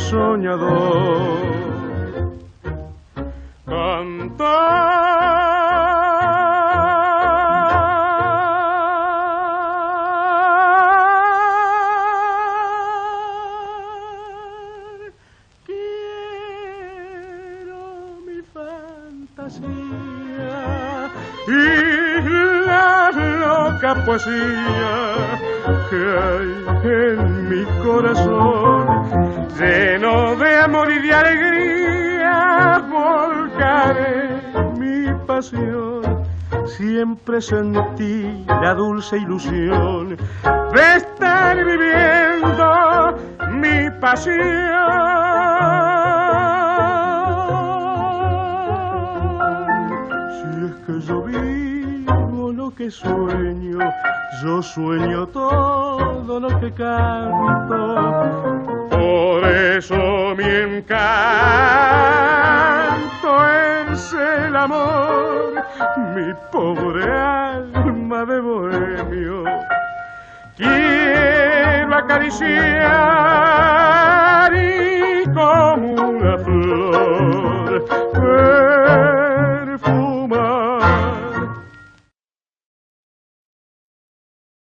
soñador. Y la loca poesía que hay en mi corazón, lleno de amor y de alegría, volcaré mi pasión. Siempre sentí la dulce ilusión de estar viviendo mi pasión. Yo vivo lo que sueño, yo sueño todo lo que canto. Por eso mi encanto es el amor, mi pobre alma de bohemio. Quiero acariciar